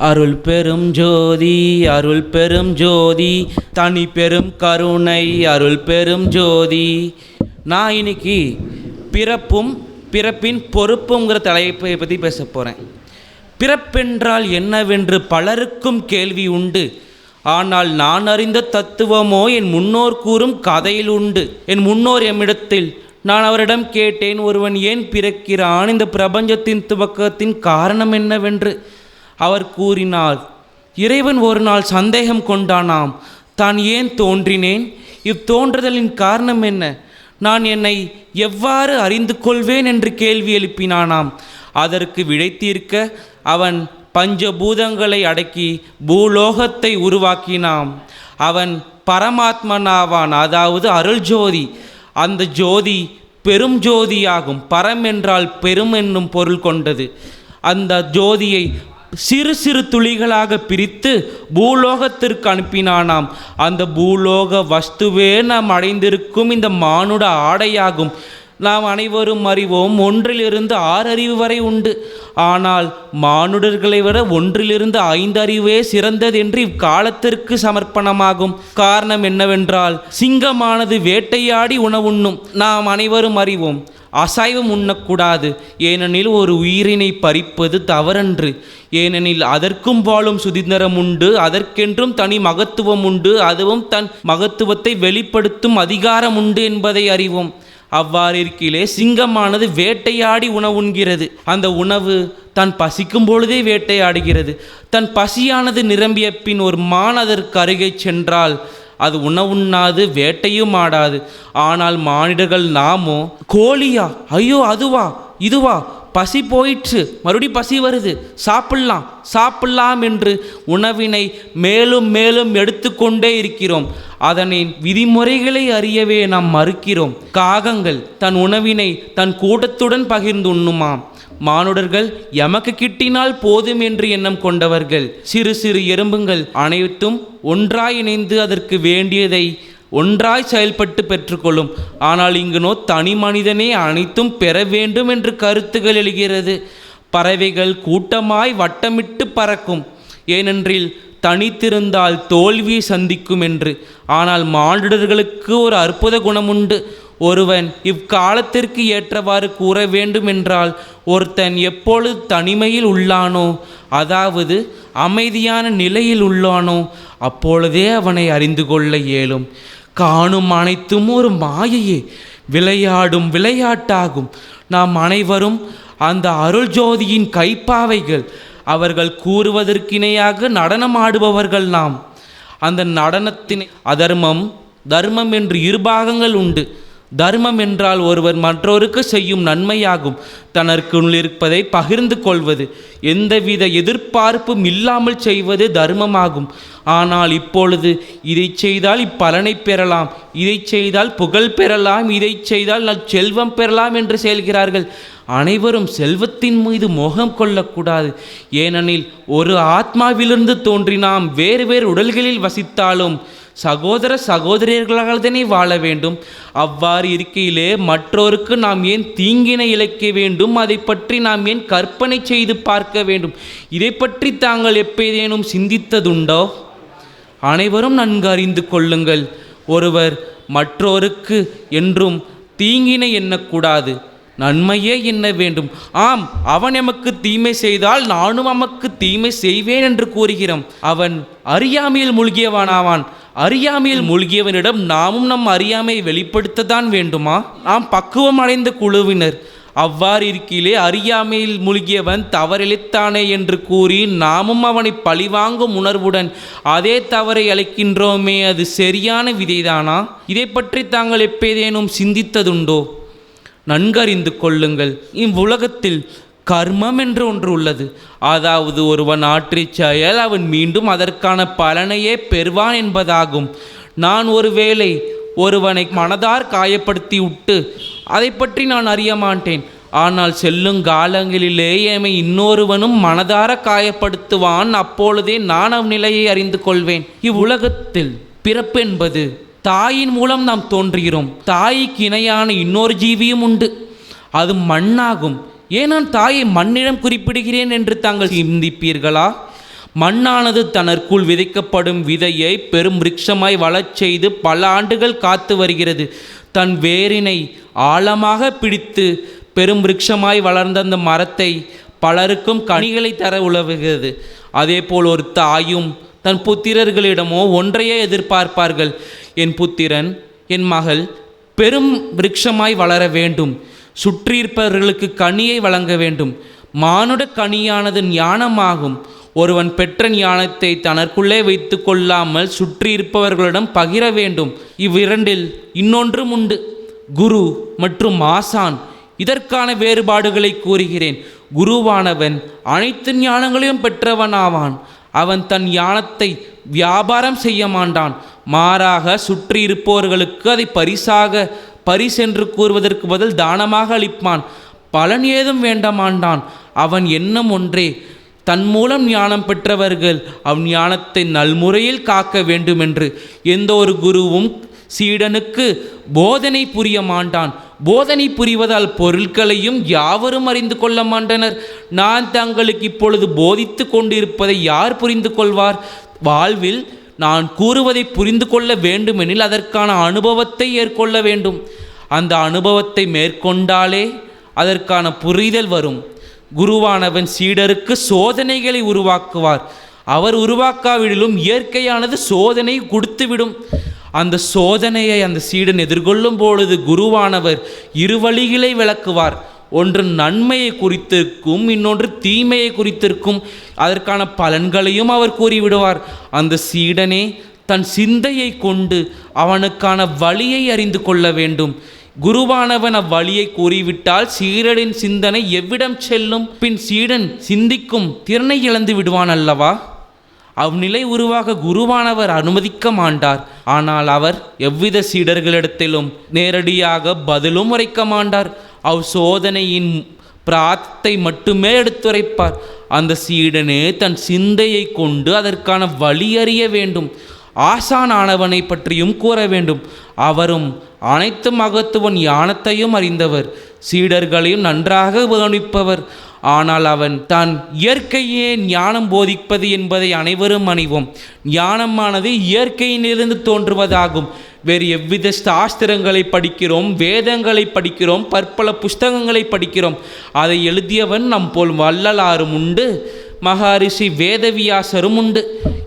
அருள் பெரும் ஜோதி அருள் பெரும் ஜோதி தனி பெரும் கருணை அருள் பெரும் ஜோதி. நான் இன்னைக்கு பிறப்பும் பிறப்பின் பொறுப்புங்கிற தலைப்பை பற்றி பேச போகிறேன். பிறப்பென்றால் என்னவென்று பலருக்கும் கேள்வி உண்டு. ஆனால் நான் அறிந்த தத்துவமோ என் முன்னோர் கூறும் கதையில் உண்டு. என் முன்னோர் எம்மிடத்தில் நான் அவரிடம் கேட்டேன், ஒருவன் ஏன் பிறக்கிறான், இந்த பிரபஞ்சத்தின் துவக்கத்தின் காரணம் என்னவென்று. அவர் கூறினார், இறைவன் ஒரு நாள் சந்தேகம் கொண்டானாம், தான் ஏன் தோன்றினேன், இத்தோன்றுதலின் காரணம் என்ன, நான் என்னை எவ்வாறு அறிந்து கொள்வேன் என்று கேள்வி எழுப்பினானாம். அதற்கு விடை தீர்க்க அவன் பஞ்சபூதங்களை அடக்கி பூலோகத்தை உருவாக்கினான். அவன் பரமாத்மனாவான், அதாவது அருள் ஜோதி. அந்த ஜோதி பெரும் ஜோதியாகும். பரம் என்றால் பெரும் என்னும் பொருள் கொண்டது. அந்த ஜோதியை சிறு சிறு துளிகளாக பிரித்து பூலோகத்திற்கு அனுப்பினானாம். அந்த பூலோக வஸ்துவே நாம் அடைந்திருக்கும் இந்த மானுட ஆடையாகும். நாம் அனைவரும் அறிவோம், 1 6 அறிவு வரை உண்டு. ஆனால் மானுடர்களை விட 1 5 அறிவே சிறந்தது என்று இக்காலத்திற்கு சமர்ப்பணமாகும். காரணம் என்னவென்றால், சிங்கமானது வேட்டையாடி உணவுண்ணும். நாம் அனைவரும் அறிவோம், அசைவம் உண்ணக்கூடாது. ஏனெனில் ஒரு உயிரினை பறிப்பது தவறன்று. ஏனெனில் அதற்கும் வாழும் சுதந்திரம் உண்டு, அதற்கென்றும் தனி மகத்துவம் உண்டு, அதுவும் தன் மகத்துவத்தை வெளிப்படுத்தும் அதிகாரம் உண்டு என்பதை அறிவோம். அவ்வாறு இருக்கிலே சிங்கமானது வேட்டையாடி உணவுண்கிறது. அந்த உணவு தன் பசிக்கும் பொழுதே வேட்டையாடுகிறது. தன் பசியானது நிரம்பிய பின் ஒரு மான் அதற்கு அருகே சென்றால் அது உணவுண்ணாது, வேட்டையும் ஆடாது. ஆனால் மானிடர்கள் நாமோ, கோழியா, ஐயோ அதுவா இதுவா, பசி போயிற்று, மறுபடி பசி வருது, சாப்பிடலாம் என்று உணவினை மேலும் மேலும் எடுத்துக்கொண்டே இருக்கிறோம். அதனின் விதிமுறைகளை அறியவே நாம் மறுக்கிறோம். காகங்கள் தன் உணவினை தன் கூட்டத்துடன் பகிர்ந்து உண்ணுமாம். மானுடர்கள் எமக்கு கிட்டினால் போதும் என்று எண்ணம் கொண்டவர்கள். சிறு சிறு எறும்புகள் அனைத்தும் ஒன்றாய் இணைந்து அதற்கு வேண்டியதை ஒன்றாய் செயல்பட்டு பெற்றுக்கொள்ளும். ஆனால் இங்குனோ தனி மனிதனே அனைத்தும் பெற வேண்டும் என்று கருத்துகள் எழுகிறது. பறவைகள் கூட்டமாய் வட்டமிட்டு பறக்கும், ஏனென்றில் தனித்திருந்தால் தோல்வியை சந்திக்கும் என்று. ஆனால் மானுடர்களுக்கு ஒரு அற்புத குணம் உண்டு. ஒருவன் இக்காலத்திற்கு ஏற்றவாறு கூற வேண்டும் என்றால், ஒருத்தன் எப்பொழுது தனிமையில் உள்ளானோ, அதாவது அமைதியான நிலையில் உள்ளானோ, அப்பொழுதே அவனை அறிந்து கொள்ள இயலும். காணும் அனைத்தும் ஒரு மாயையே, விளையாடும் விளையாட்டாகும். நாம் அனைவரும் அந்த அருள் ஜோதியின் கைப்பாவைகள். அவர்கள் கூறுவதற்கிணையாக நடனம் ஆடுபவர்கள் நாம். அந்த நடனத்தின் அதர்மம் தர்மம் என்று 2 பாகங்கள் உண்டு. தர்மம் என்றால் ஒருவர் மற்றொருக்கு செய்யும் நன்மையாகும். தனக்குள் இருப்பதை பகிர்ந்து கொள்வது, எந்தவித எதிர்பார்ப்பும் இல்லாமல் செய்வது தர்மமாகும். ஆனால் இப்பொழுது இதை செய்தால் இப்பலனை பெறலாம், இதை செய்தால் புகழ் பெறலாம், இதை செய்தால் செல்வம் பெறலாம் என்று செயல்கிறார்கள். அனைவரும் செல்வத்தின் மீது மோகம் கொள்ளக்கூடாது. ஏனெனில் ஒரு ஆத்மாவிலிருந்து தோன்றி நாம் வேறு வேறு உடல்களில் வசித்தாலும் சகோதர சகோதரியர்களால்தானே வாழ வேண்டும். அவ்வாறு இருக்கையிலே மற்றோருக்கு நாம் ஏன் தீங்கினை இழைக்க வேண்டும், அதை பற்றி நாம் ஏன் கற்பனை செய்து பார்க்க வேண்டும்? இதை பற்றி தாங்கள் எப்பேதேனும் சிந்தித்ததுண்டோ? அனைவரும் நன்கு அறிந்து கொள்ளுங்கள், ஒருவர் மற்றோருக்கு என்றும் தீங்கினை எண்ணக்கூடாது, நன்மையே எண்ண வேண்டும். ஆம், அவன் எமக்கு தீமை செய்தால் நானும் அவனுக்கு தீமை செய்வேன் என்று கூறுகிறோம். அவன் அறியாமையில் மூழ்கியவனாவான். அறியாமையில் மூழ்கியவனிடம் நாமும் நம் அறியாமையை வெளிப்படுத்தத்தான் வேண்டுமா? நாம் பக்குவம் அடைந்த குழுவினர். அவ்வாறு இருக்கையிலே அறியாமையில் மூழ்கியவன் தவறிழைத்தானே என்று கூறி நாமும் அவனை பழிவாங்கும் உணர்வுடன் அதே தவறை அழைக்கின்றோமே, அது சரியான விதைதானா? இதை பற்றி தாங்கள் எப்பேதேனும் சிந்தித்ததுண்டோ? நன்கறிந்து கொள்ளுங்கள், இவ்வுலகத்தில் கர்மம் என்று ஒன்று உள்ளது. அதாவது ஒருவன் ஆற்றிய செயல் அவன் மீண்டும் அதற்கான பலனையே பெறுவான் என்பதாகும். நான் ஒருவேளை ஒருவனை மனதார் காயப்படுத்தி விட்டு அதை பற்றி நான் அறிய மாட்டேன். ஆனால் செல்லும் காலங்களிலே எமை இன்னொருவனும் மனதார காயப்படுத்துவான். அப்பொழுதே நான் அவ்நிலையை அறிந்து கொள்வேன். இவ்வுலகத்தில் பிறப்பென்பது தாயின் மூலம் நாம் தோன்றுகிறோம். தாய்க்கு இணையான இன்னொரு ஜீவியும் உண்டு, அது மண்ணாகும். ஏன் நான் தாயை மண்ணிடம் குறிப்பிடுகிறேன் என்று தாங்கள் சிந்திப்பீர்களா? மண்ணானது தனக்குள் விதைக்கப்படும் விதையை பெரும் விருட்சமாய் வளரச் செய்து பல ஆண்டுகள் காத்து வருகிறது. தன் வேரினை ஆழமாக பிடித்து பெரும் விருட்சமாய் வளர்ந்த அந்த மரத்தை பலருக்கும் கனிகளை தர உதவுகிறது. அதேபோல் ஒரு தாயும் தன் புத்திரர்களிடமோ ஒன்றையே எதிர்பார்ப்பார்கள். என் புத்திரன், என் மகள் பெரும் விருட்சமாய் வளர வேண்டும், சுற்றியிருப்பவர்களுக்கு கனியை வழங்க வேண்டும். மானுட கனியானது ஞானமாகும். ஒருவன் பெற்ற ஞானத்தை தனக்குள்ளே வைத்து கொள்ளாமல் சுற்றியிருப்பவர்களிடம் பகிர வேண்டும். இவ்விரண்டில் இன்னொன்றும் உண்டு, குரு மற்றும் ஆசான். இதற்கான வேறுபாடுகளை கூறுகிறேன். குருவானவன் அனைத்து ஞானங்களையும் பெற்றவனாவான். அவன் தன் ஞானத்தை வியாபாரம் செய்ய மாட்டான். மாறாக சுற்றியிருப்பவர்களுக்கு அதை பரிசென்று கூறுவதற்கு பதில் தானமாக அளிப்பான். பலன் ஏதும் வேண்டமாட்டான். அவன் எண்ணம் ஒன்றே, தன் மூலம் ஞானம் பெற்றவர்கள் அவ்ஞானத்தை நல்முறையில் காக்க வேண்டுமென்று. எந்த ஒரு குருவும் சீடனுக்கு போதனை புரிய மாட்டான். போதனை புரிவதால் பொருட்களையும் யாவரும் அறிந்து கொள்ள மாட்டனர். நான் தங்களுக்கு இப்பொழுது போதித்து கொண்டிருப்பதை யார் புரிந்து கொள்வார்? வாழ்வில் நான் கூறுவதை புரிந்து கொள்ள வேண்டுமெனில் அதற்கான அனுபவத்தை ஏற்கொள்ள வேண்டும். அந்த அனுபவத்தை மேற்கொண்டாலே அதற்கான புரிதல் வரும். குருவானவன் சீடருக்கு சோதனைகளை உருவாக்குவார். அவர் உருவாக்காவிடிலும் இயற்கையானது சோதனை கொடுத்துவிடும். அந்த சோதனையை அந்த சீடன் எதிர்கொள்ளும் பொழுது குருவானவர் இரு வழிகளை விளக்குவார். ஒன்று நன்மையை குறித்திருக்கும், இன்னொன்று தீமையை குறித்திருக்கும். அதற்கான பலன்களையும் அவர் கூறிவிடுவார். அந்த சீடனே தன் சிந்தையை கொண்டு அவனுக்கான வழியை அறிந்து கொள்ள வேண்டும். குருவானவன் அவ்வழியை கூறிவிட்டால் சீடனின் சிந்தனை எவ்விடம் செல்லும்? பின் சீடன் சிந்திக்கும் திறனை இழந்து விடுவான் அல்லவா? அவ்நிலை உருவாக குருவானவர் அனுமதிக்க மாட்டார். ஆனால் அவர் எவ்வித சீடர்களிடத்திலும் நேரடியாக பதிலும் உரைக்க மாட்டார். சோதனையின் பிரார்த்தத்தை மட்டுமே எடுத்துரைப்பார். அந்த சீடனே தன் சிந்தையை கொண்டு அதற்கான வழி அறிய வேண்டும். ஆசானானவனை பற்றியும் கூற வேண்டும். அவரும் அனைத்து மகத்துவன் ஞானத்தையும் அறிந்தவர், சீடர்களையும் நன்றாக கவனிப்பவர். ஆனால் அவன் தான் இயற்கையே ஞானம் போதிப்பது என்பதை அனைவரும் அறிவோம். ஞானமானது இயற்கையிலிருந்து தோன்றுவதாகும். வேறு எவ்வித சாஸ்திரங்களை படிக்கிறோம், வேதங்களை படிக்கிறோம், பற்பல புஸ்தகங்களை படிக்கிறோம். அதை எழுதியவன் நம் போல் வள்ளலாரும் உண்டு, மகாரிஷி வேதவியாசரும் உண்டு.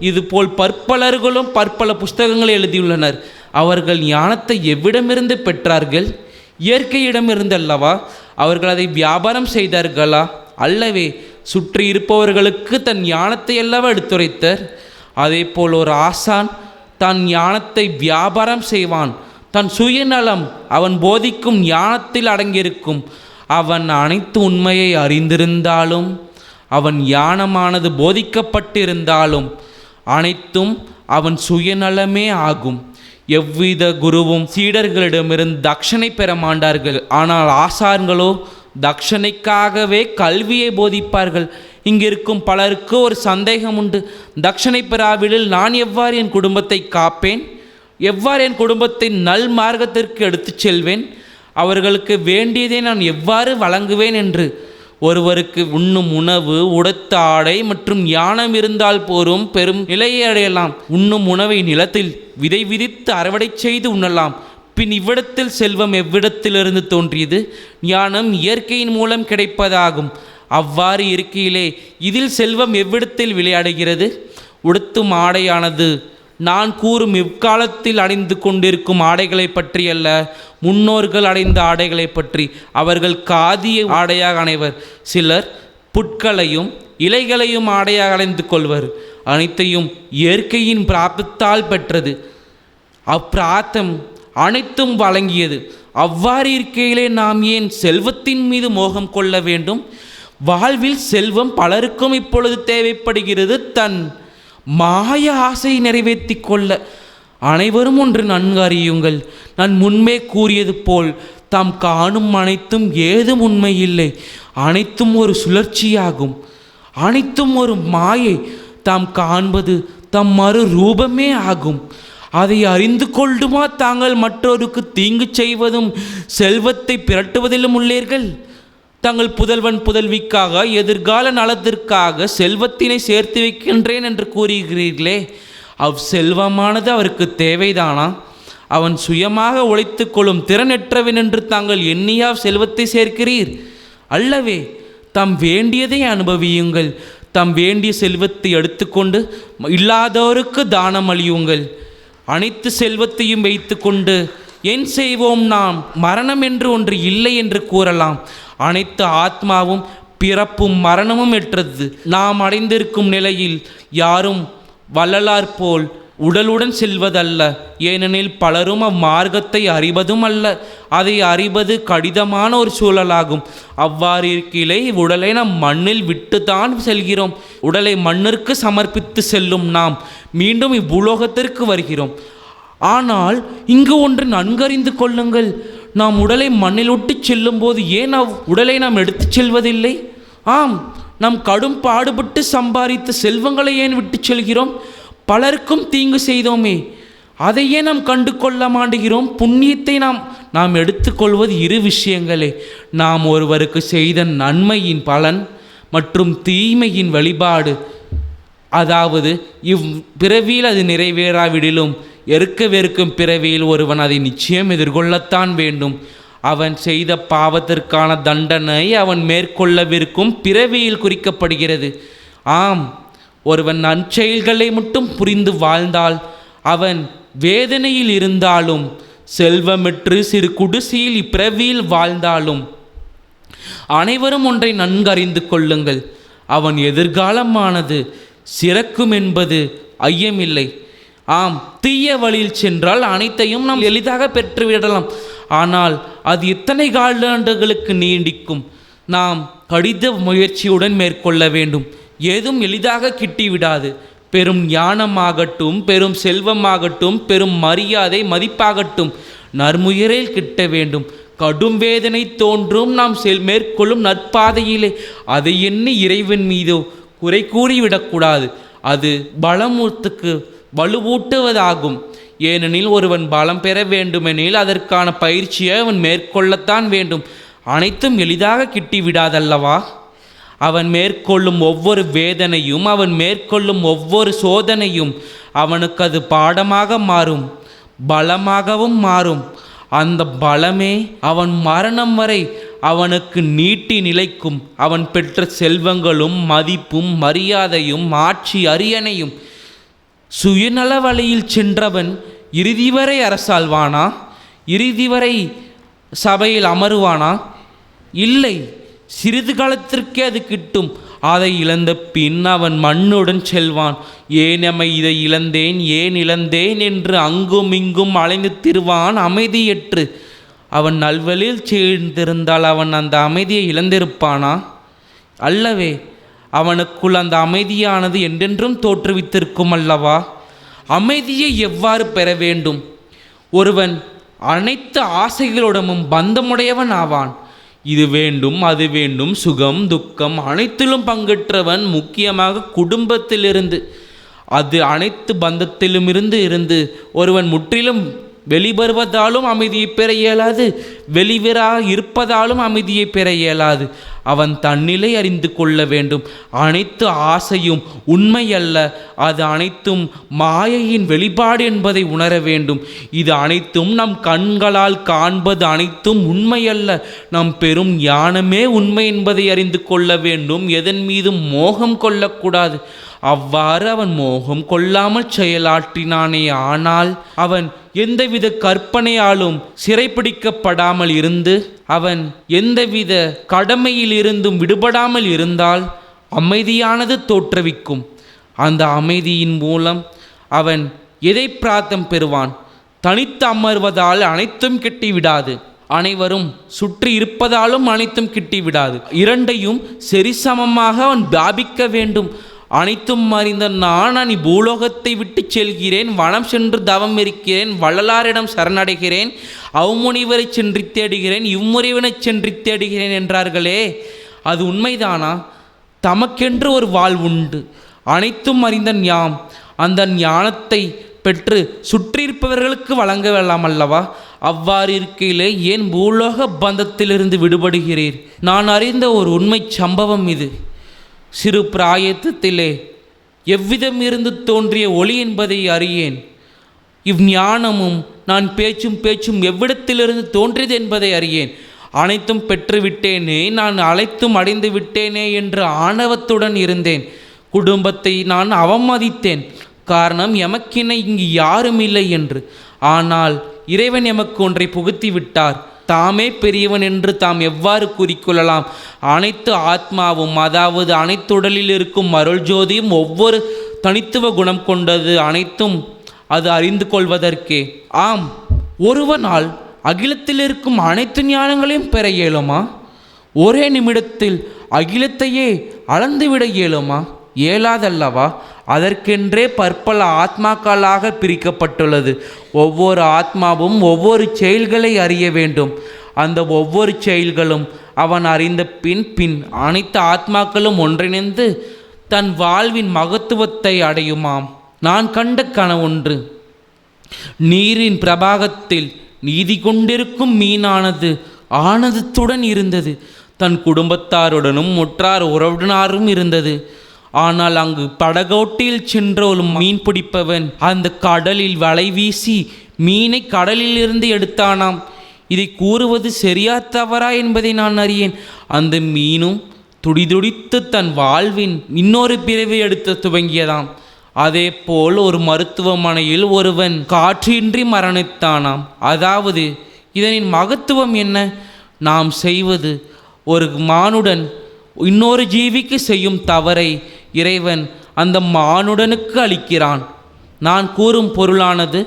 இதுபோல் பற்பலர்களும் பற்பல புஸ்தகங்களை எழுதியுள்ளனர். அவர்கள் ஞானத்தை எவ்விடமிருந்து பெற்றார்கள்? இயற்கையிடமிருந்தல்லவா? அவர்கள் அதை வியாபாரம் செய்தார்களா? அல்லவே. சுற்றி இருப்பவர்களுக்கு தன் ஞானத்தை அல்லவா எடுத்துரைத்தார். அதே போல் ஒரு ஆசான் தன் ஞானத்தை வியாபாரம் செய்வான். தன் சுயநலம் அவன் போதிக்கும் ஞானத்தில் அடங்கியிருக்கும். அவன் அனைத்து உண்மையை அறிந்திருந்தாலும், அவன் ஞானமானது போதிக்கப்பட்டிருந்தாலும் அனைத்தும் அவன் சுயநலமே ஆகும். எவ்வித குருவும் சீடர்களிடமிருந்து தட்சணை பெற மாட்டார்கள். ஆனால் ஆசான்களோ தட்சணைக்காகவே கல்வியை போதிப்பார்கள். இங்கிருக்கும் பலருக்கு ஒரு சந்தேகம் உண்டு. தட்சணை பெறாவிடில் நான் எவ்வாறு என் குடும்பத்தை காப்பேன்? எவ்வாறு என் குடும்பத்தை நல் மார்க்கத்திற்கு எடுத்துச் செல்வேன்? அவர்களுக்கு வேண்டியதை நான் எவ்வாறு வழங்குவேன் என்று. ஒருவருக்கு உண்ணும் உணவு, உடுத்த ஆடை மற்றும் ஞானம் இருந்தால் போரும் பெரும் நிலையை அடையலாம். உண்ணும் உணவை நிலத்தில் விதை விதித்து அறுவடை செய்து உண்ணலாம். பின் இவ்விடத்தில் செல்வம் எவ்விடத்திலிருந்து தோன்றியது? ஞானம் இயற்கையின் மூலம் கிடைப்பதாகும். அவ்வாறு இருக்கையிலே இதில் செல்வம் எவ்விடத்தில் விளையாடுகிறது? உடுத்தும் ஆடையானது நான் கூறும் இவ்காலத்தில் அடைந்து கொண்டிருக்கும் ஆடைகளை பற்றி அல்ல, முன்னோர்கள் அடைந்த ஆடைகளை பற்றி. அவர்கள் காதியை ஆடையாக அணைவர். சிலர் புட்களையும் இலைகளையும் ஆடையாக அடைந்து கொள்வர். அனைத்தையும் இயற்கையின் பிராப்தத்தால் பெற்றது. அப்பிராப்தம் அனைத்தும் வழங்கியது. அவ்வாறு இருக்கையிலே நாம் ஏன் செல்வத்தின் மீது மோகம் கொள்ள வேண்டும்? வாழ்வில் செல்வம் பலருக்கும் இப்பொழுது தேவைப்படுகிறது. தன் மாய ஆசையை நிறைவேற்றி கொள்ள அனைவரும் ஒன்று நன்கு அறியுங்கள். நான் முன்பே கூறியது போல் தாம் காணும் அனைத்தும் ஏதும் உண்மையில்லை. அனைத்தும் ஒரு சுழற்சியாகும். அனைத்தும் ஒரு மாயை. தாம் காண்பது தம் மறு ரூபமே ஆகும். அதை அறிந்து கொள்ளுமா தாங்கள் மற்றொருக்கு தீங்கு செய்வதும் செல்வத்தை பிரட்டுவதிலும் உள்ளீர்கள்? தங்கள் புதல்வன் புதல்விக்காக எதிர்கால நலத்திற்காக செல்வத்தினை சேர்த்து வைக்கின்றேன் என்று கூறுகிறீர்களே, செல்வமானது அவருக்கு தேவைதானா? அவன் சுயமாக உழைத்து கொள்ளும் திறனற்றவன் என்று தாங்கள் எண்ணியா செல்வத்தை சேர்க்கிறீர்? அல்லவே, தம் வேண்டியதை அனுபவியுங்கள். தம் வேண்டிய செல்வத்தை எடுத்துக்கொண்டு இல்லாதோருக்கு தானம் அளியுங்கள். அனைத்து செல்வத்தையும் வைத்து கொண்டு என் செய்வோம்? நாம் மரணம் என்று ஒன்று இல்லை என்று கூறலாம். அனைத்து ஆத்மாவும் பிறப்பும் மரணமும் எற்றது. நாம் அடைந்திருக்கும் நிலையில் யாரும் வள்ளலார் போல் உடலுடன் செல்வதல்ல. ஏனெனில் பலரும் அம்மார்க்கத்தை அறிவதும் அல்ல. அதை அறிவது கடினமான ஒரு சூழலாகும். அவ்வாறு இருக்கையிலே உடலை நாம் மண்ணில் விட்டுத்தான் செல்கிறோம். உடலை மண்ணிற்கு சமர்ப்பித்து செல்லும் நாம் மீண்டும் இவ்வுலோகத்திற்கு வருகிறோம். ஆனால் இங்கு ஒன்று நன்கறிந்து கொள்ளுங்கள். நாம் உடலை மண்ணில் விட்டு செல்லும் போது ஏன் உடலை நாம் எடுத்து செல்வதில்லை? ஆம், நாம் கடும் பாடுபட்டு சம்பாதித்த செல்வங்களை ஏன் விட்டு செல்கிறோம்? பலருக்கும் தீங்கு செய்தோமே, அதையே நாம் கண்டு கொள்ள மாட்டுகிறோம். புண்ணியத்தை நாம் எடுத்துக்கொள்வது இரு விஷயங்களே. நாம் ஒருவருக்கு செய்த நன்மையின் பலன் மற்றும் தீமையின் வழிபாடு. அதாவது பிறவியில் அது நிறைவேறாவிடிலும் வெறுக்கும் பிறவியில் ஒருவன் அதை நிச்சயம் எதிர்கொள்ளத்தான் வேண்டும். அவன் செய்த பாவத்திற்கான தண்டனை அவன் மேற்கொள்ளவிருக்கும் பிறவியில் குறிக்கப்படுகிறது. ஆம், ஒருவன் நற்செயல்களை மட்டும் புரிந்து வாழ்ந்தால் அவன் வேதனையில் இருந்தாலும், செல்வமெற்று சிறு குடிசையில் இப்பிறவியில் வாழ்ந்தாலும், அனைவரும் ஒன்றை நன்கறிந்து கொள்ளுங்கள். அவன் எதிர்காலமானது சிறக்கும் என்பது ஐயமில்லை. ஆம், தீய வழியில் சென்றால் அனைத்தையும் நாம் எளிதாக பெற்றுவிடலாம். ஆனால் அது எத்தனை காலாண்டுகளுக்கு நீடிக்கும்? நாம் கடித முயற்சியுடன் மேற்கொள்ள வேண்டும். ஏதும் எளிதாக கிட்டிவிடாது. பெரும் ஞானமாகட்டும், பெரும் செல்வமாகட்டும், பெரும் மரியாதை மதிப்பாகட்டும் நற்முயரில் கிட்ட வேண்டும். கடும் வேதனை தோன்றும் நாம் மேற்கொள்ளும் நற்பாதையிலே அதை எண்ணி இறைவன் மீதோ குறை கூறிவிடக்கூடாது. அது பலமூர்த்துக்கு வலுவூட்டுவதாகும். ஏனெனில் ஒருவன் பலம் பெற வேண்டுமெனில் அதற்கான பயிற்சியை அவன் மேற்கொள்ளத்தான் வேண்டும். அனைத்தும் எளிதாக கிட்டிவிடாதல்லவா? அவன் மேற்கொள்ளும் ஒவ்வொரு வேதனையும், அவன் மேற்கொள்ளும் ஒவ்வொரு சோதனையும் அவனுக்கு அது பாடமாக மாறும், பலமாகவும் மாறும். அந்த பலமே அவன் மரணம் வரை அவனுக்கு நீட்டி நிலைக்கும். அவன் பெற்ற செல்வங்களும் மதிப்பும் மரியாதையும் ஆட்சி அரியணையும். சுயநல வழியில் சென்றவன் இறுதி வரை அரசாள்வானா? இறுதி வரை சபையில் அமருவானா? இல்லை, சிறிது காலத்திற்கே அது கிட்டும். அதை இழந்த பின் அவன் மண்ணுடன் செல்வான். இதை இழந்தேன், ஏன் இழந்தேன் என்று அங்கும் இங்கும் அலைந்து திரிவான் அமைதியற்று. அவன் நல்வழியில் சேர்ந்திருந்தால் அவன் அந்த அமைதியை இழந்திருப்பானா? அல்லவே, அவனுக்குள் அந்த அமைதியானது என்றென்றும் தோற்றுவித்திருக்கும் அல்லவா? அமைதியை எவ்வாறு பெற வேண்டும்? ஒருவன் அனைத்து ஆசைகளுடனும் பந்தமுடையவன் ஆவான். இது வேண்டும், அது வேண்டும், சுகம் துக்கம் அனைத்திலும் பங்கேற்றவன். முக்கியமாக குடும்பத்திலிருந்து, அது அனைத்து பந்தத்திலும் இருந்து ஒருவன் முற்றிலும் வெளிவருவதாலும் அமைதியை பெற இயலாது, வெளிவராக இருப்பதாலும் அமைதியை பெற இயலாது. அவன் தன்னிலை அறிந்து கொள்ள வேண்டும். அனைத்து ஆசையும் உண்மையல்ல, அது அனைத்தும் மாயையின் வெளிப்பாடு என்பதை உணர வேண்டும். இது அனைத்தும் நம் கண்களால் காண்பது அனைத்தும் உண்மையல்ல, நம் பெரும் ஞானமே உண்மை என்பதை அறிந்து கொள்ள வேண்டும். எதன் மீதும் மோகம் கொள்ளக்கூடாது. அவ்வாறு அவன் மோகம் கொள்ளாமல் செயலாற்றினானே ஆனால் அவன் எந்தவித கற்பனையாலும் சிறைப்பிடிக்கப்படாமல் இருந்து, அவன் எந்தவித கடமையில் இருந்தும் விடுபடாமல் இருந்தால் அமைதியானது தோற்றுவிக்கும். அந்த அமைதியின் மூலம் அவன் எதை பிரார்த்தம் பெறுவான்? தனித்து அமர்வதால் அனைத்தும் கிட்டிவிடாது, அனைவரும் சுற்றி இருப்பதாலும் அனைத்தும் கிட்டிவிடாது. இரண்டையும் சரிசமமாக அவன் வியாபிக்க வேண்டும். அனைத்தும் அறிந்த நான் பூலோகத்தை விட்டு செல்கிறேன், வனம் சென்று தவம் இருக்கிறேன், வள்ளலாரிடம் சரணடைகிறேன், அவ்முனிவரை சென்று தேடுகிறேன், இம்முறைவனை சென்று தேடுகிறேன் என்றார்களே, அது உண்மைதானா? தமக்கென்று ஒரு வாழ்வுண்டு, அனைத்தும் அறிந்த ஞாம் அந்த ஞானத்தை பெற்று சுற்றியிருப்பவர்களுக்கு வழங்க வேண்டாம் அல்லவா? அவ்வாறு இருக்கையிலே ஏன் பூலோக பந்தத்திலிருந்து விடுபடுகிறீர்? நான் அறிந்த ஒரு உண்மை சம்பவம் இது. சிறு பிராயத்திலே எவ்விதம் இருந்து தோன்றிய ஒளி என்பதை அறியேன். இவ்ஞானமும் நான் பேச்சும் எவ்விடத்திலிருந்து தோன்றியது என்பதை அறியேன். அனைத்தும் பெற்றுவிட்டேனே, நான் அழைத்தும் அடைந்து விட்டேனே என்று ஆணவத்துடன் இருந்தேன். குடும்பத்தை நான் அவமதித்தேன். காரணம், எமக்கினை இங்கு யாரும் இல்லை என்று. ஆனால் இறைவன் எமக்கு ஒன்றை புகுத்தி விட்டார். தாமே பெரியவன் என்று தாம் எவ்வாறு கூறிக்கொள்ளலாம்? அனைத்து ஆத்மாவும், அதாவது அனைத்து உடலில் இருக்கும் அருள் ஜோதியும் ஒவ்வொரு தனித்துவ குணம் கொண்டது. அனைத்தும் அது அறிந்து கொள்வதற்கே. ஆம், ஒருவனால் அகிலத்தில் இருக்கும் அனைத்து ஞானங்களையும் பெற இயலுமா? ஒரே நிமிடத்தில் அகிலத்தையே அளந்துவிட இயலுமா? இயலாதல்லவா? அதற்கென்றே பற்பல ஆத்மாக்களாக பிரிக்கப்பட்டுள்ளது. ஒவ்வொரு ஆத்மாவும் ஒவ்வொரு செயல்களை அறிய வேண்டும். அந்த ஒவ்வொரு செயல்களும் அவன் அறிந்த பின் அனைத்து ஆத்மாக்களும் ஒன்றிணைந்து தன் வாழ்வின் மகத்துவத்தை அடையுமாம். நான் கண்ட கனவொன்று. நீரின் பிரபாகத்தில் நீதி கொண்டிருக்கும் மீனானது ஆனந்தத்துடன் இருந்தது. தன் குடும்பத்தாருடனும் முற்றார் உறவினரும் இருந்தது. ஆனால் அங்கு படகோட்டில் சென்றோலும் மீன் பிடிப்பவன் அந்த கடலில் வலை வீசி மீனை கடலில் இருந்து எடுத்தானாம். இதை கூறுவது சரியா தவறா என்பதை நான் அறியேன். அந்த மீனும் துடிதுடித்து தன் வாழ்வின் இன்னொரு பிறவி எடுத்து துவங்கியதாம். அதே போல் ஒரு மருத்துவமனையில் ஒருவன் காற்றின்றி மரணித்தானாம். அதாவது இதனின் மகத்துவம் என்ன? நாம் செய்வது ஒரு மானுடன் இன்னொரு ஜீவிக்கு செய்யும் தவறை இறைவன் அந்த மானுடனுக்கு அளிக்கிறான். நான் கூறும் பொருளானது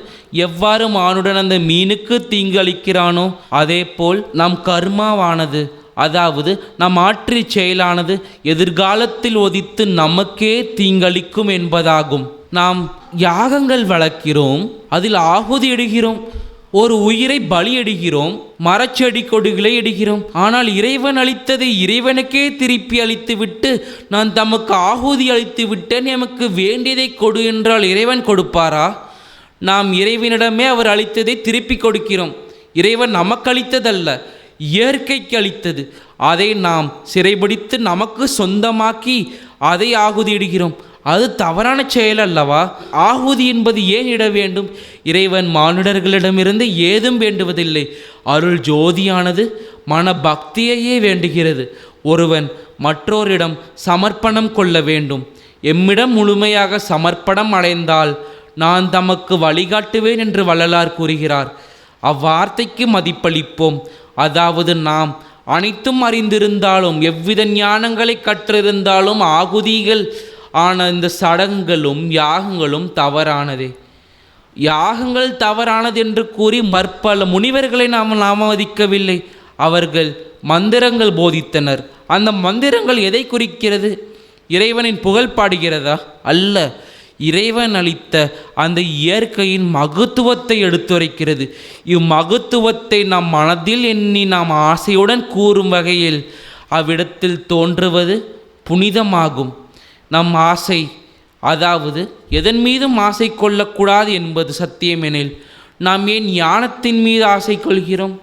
எவ்வாறு மானுடன் அந்த மீனுக்கு தீங்கு அளிக்கிறானோ அதே போல் நம் கர்மாவானது, அதாவது நம் ஆற்றிய செயலானது எதிர்காலத்தில் ஒதித்து நமக்கே தீங்களிக்கும் என்பதாகும். நாம் யாகங்கள் வளர்க்கிறோம், அதில் ஆகுதி இடுகிறோம், ஒரு உயிரை பலியிடுகிறோம், மரச்செடி கொடிகளை இடுகிறோம். ஆனால் இறைவன் அளித்ததை இறைவனுக்கே திருப்பி அளித்து விட்டு நான் தமக்கு ஆகுதி அளித்து விட்டேன், எமக்கு வேண்டியதை கொடு என்றால் இறைவன் கொடுப்பாரா? நாம் இறைவனிடமே அவர் அளித்ததை திருப்பி கொடுக்கிறோம். இறைவன் நமக்கு அளித்ததல்ல, இயற்கைக்கு அளித்தது. அதை நாம் சிறைபிடித்து நமக்கு சொந்தமாக்கி அதை ஆகுதி இடுகிறோம். அது தவறான செயல் அல்லவா? ஆகுதி என்பது ஏன் இட வேண்டும்? இறைவன் மானுடர்களிடமிருந்து ஏதும் வேண்டுவதில்லை. அருள் ஜோதியானது மன பக்தியையே வேண்டுகிறது. ஒருவன் மற்றோரிடம் சமர்ப்பணம் கொள்ள வேண்டும். எம்மிடம் முழுமையாக சமர்ப்பணம் அடைந்தால் நான் தமக்கு வழிகாட்டுவேன் என்று வள்ளலார் கூறுகிறார். அவ்வார்த்தைக்கு மதிப்பளிப்போம். அதாவது நாம் அனைத்தும் அறிந்திருந்தாலும் எவ்வித ஞானங்களை கற்றிருந்தாலும் ஆகுதிகள் ஆன இந்த சடங்குகளும் யாகங்களும் தவறானதே. யாகங்கள் தவறானது என்று கூறி பற்பல முனிவர்களை நாம் அவமதிக்கவில்லை. அவர்கள் மந்திரங்கள் போதித்தனர். அந்த மந்திரங்கள் எதை குறிக்கிறது? இறைவனின் புகழ் பாடுகிறதா? அல்ல, இறைவன் அளித்த அந்த இயற்கையின் மகத்துவத்தை எடுத்துரைக்கிறது. இம்மகத்துவத்தை நம் மனதில் எண்ணி நாம் ஆசையுடன் கூறும் வகையில் அவ்விடத்தில் தோன்றுவது புனிதமாகும். நம் ஆசை, அதாவது எதன் மீதும் ஆசை கொள்ளக்கூடாது என்பது சத்தியமெனில் நாம் ஏன் ஞானத்தின் மீது ஆசை கொள்கிறோம்?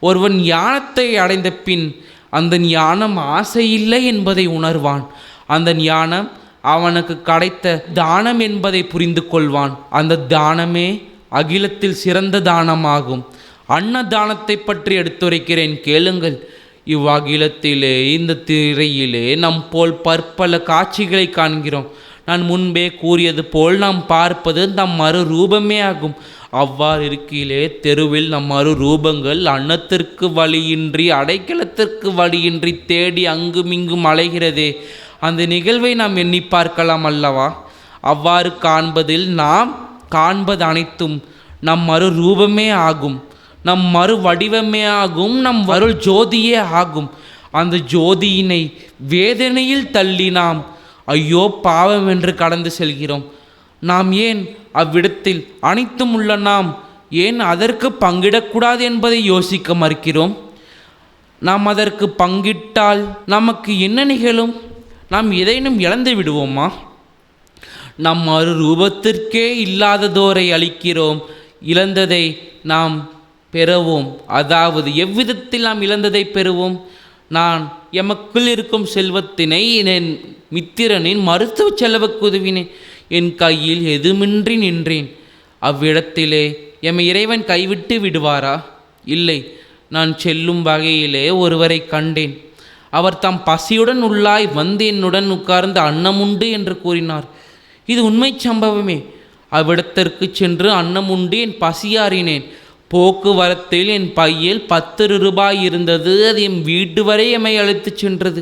ஒருவன் ஞானத்தை அடைந்த பின் அந்த ஞானம் ஆசை இல்லை என்பதை உணர்வான். அந்த ஞானம் அவனுக்கு கிடைத்த தானம் என்பதை புரிந்து கொள்வான். அந்த தானமே அகிலத்தில் சிறந்த தானமாகும். அன்னதானத்தை பற்றி எடுத்துரைக்கிறேன், கேளுங்கள். இவ்வகிலத்திலே இந்த திரையிலே நம் போல் பற்பல காட்சிகளை காண்கிறோம். நான் முன்பே கூறியது போல் நாம் பார்ப்பது நம் மறு ரூபமே ஆகும். அவ்வாறு இருக்கையிலே தெருவில் நம் மறு ரூபங்கள் அன்னத்திற்கு வழியின்றி அடைக்கலத்திற்கு வழியின்றி தேடி அங்குமிங்கும் அலைகிறதே. அந்த நிகழ்வை நாம் எண்ணி பார்க்கலாம் அல்லவா? அவ்வாறு காண்பதில் நாம் காண்பது அனைத்தும் நம் மறு ரூபமே ஆகும், நம் மறு வடிவமே ஆகும், நம் அருள் ஜோதியே ஆகும். அந்த ஜோதியினை வேதனையில் தள்ளி நாம் ஐயோ பாவம் என்று கடந்து செல்கிறோம். நாம் ஏன் அவ்விடத்தில் அனைத்தும் உள்ள நாம் ஏன் அதற்கு பங்கிடக்கூடாது என்பதை யோசிக்க மறுக்கிறோம்? நாம் அதற்கு பங்கிட்டால் நமக்கு என்ன நிகழும்? நாம் எதையும் இழந்து விடுவோமா? நம் மறுரூபத்திற்கே இல்லாததோரை அளிக்கிறோம், இழந்ததை நாம் பெறுவோம். அதாவது எவ்விதத்தில் நாம் இழந்ததை பெறுவோம்? நான் எமக்குள் இருக்கும் செல்வத்தினை என் மித்திரனின் மருத்துவ செலவுக்கு உதவினேன். என் கையில் எதுமின்றி நின்றேன். அவ்விடத்திலே எமை இறைவன் கைவிட்டு விடுவாரா? இல்லை. நான் செல்லும் வகையிலே ஒருவரை கண்டேன். அவர் தாம் பசியுடன் உள்ளாய் வந்து என்னுடன் உட்கார்ந்து அன்னமுண்டு என்று கூறினார். இது உண்மை சம்பவமே. அவ்விடத்திற்கு சென்று அன்னமுண்டு என் பசியாறினேன். போக்குவரத்தில் என் பையில் 10 ரூபாய் இருந்தது. அது என் வீட்டு வரை எம்மை அழைத்து சென்றது.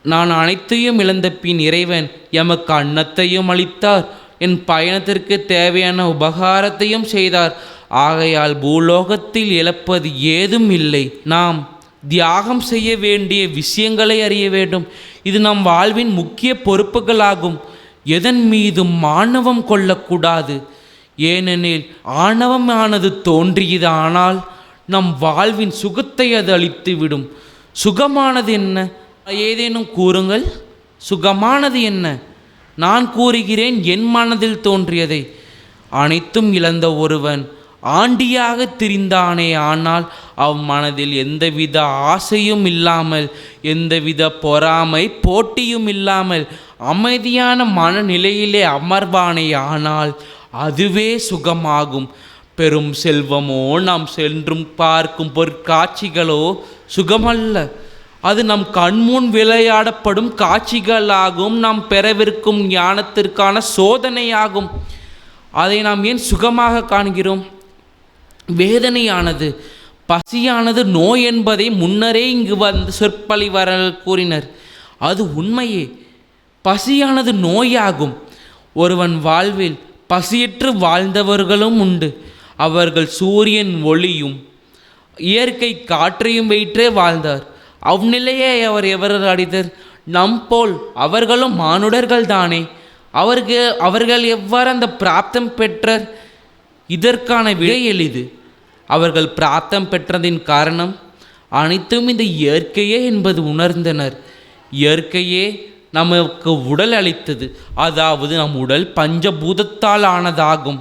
நான் அனைத்தையும் இழந்த பின் இறைவன் எமக்கு அன்னத்தையும் அளித்தார், என் பயணத்திற்கு தேவையான உபகாரத்தையும் செய்தார். ஆகையால் பூலோகத்தில் இழப்பது ஏதும் இல்லை. நாம் தியாகம் செய்ய வேண்டிய விஷயங்களை அறிய வேண்டும். இது நம் வாழ்வின் முக்கிய பொறுப்புகளாகும். எதன் மீதும் ஆணவம் கொள்ளக்கூடாது. ஏனெனில் ஆணவமானது தோன்றியது, ஆனால் நம் வாழ்வின் சுகத்தை அது அளித்துவிடும். சுகமானது என்ன? ஏதேனும் கூறுங்கள். சுகமானது என்ன? நான் கூறுகிறேன், என் மனதில் தோன்றியதை. அனைத்தும் இழந்த ஒருவன் ஆண்டியாக திரிந்தானே, ஆனால் மனதில் எந்தவித ஆசையும் இல்லாமல், எந்தவித பொறாமை போட்டியும் இல்லாமல் அமைதியான மனநிலையிலே அமர்வானே, ஆனால் அதுவே சுகமாகும். பெரும் செல்வமோ நாம் சென்றும் பார்க்கும் பொற்காட்சிகளோ சுகமல்ல. அது நம் கண்முன் விளையாடப்படும் காட்சிகளாகும். நாம் பெறவிருக்கும் ஞானத்திற்கான சோதனையாகும். அதை நாம் ஏன் சுகமாக காண்கிறோம்? வேதனையானது, பசியானது நோய் என்பதை முன்னரே இங்கு வந்து சொற்பொழிவாளர்கள் கூறினர். அது உண்மையே. பசியானது நோயாகும். ஒருவன் வாழ்வில் பசியற்று வாழ்ந்தவர்களும் உண்டு. அவர்கள் சூரியன் ஒளியும் இயற்கை காற்றையும் வைற்றே வாழ்ந்தார். அவ்நிலையை எவர் அடைதர்? நம்போல் அவர்களும் மானுடர்கள் தானே. அவர்கள் எவ்வாறு அந்த பிராப்தம் பெற்றர்? இதற்கான விடை எளிது. அவர்கள் பிராப்தம் பெற்றதின் காரணம் அனைத்தும் இந்த இயற்கையே என்பது உணர்ந்தனர். இயற்கையே நமக்கு உடல் அளித்தது. அதாவது நம் உடல் பஞ்சபூதத்தால் ஆனதாகும்.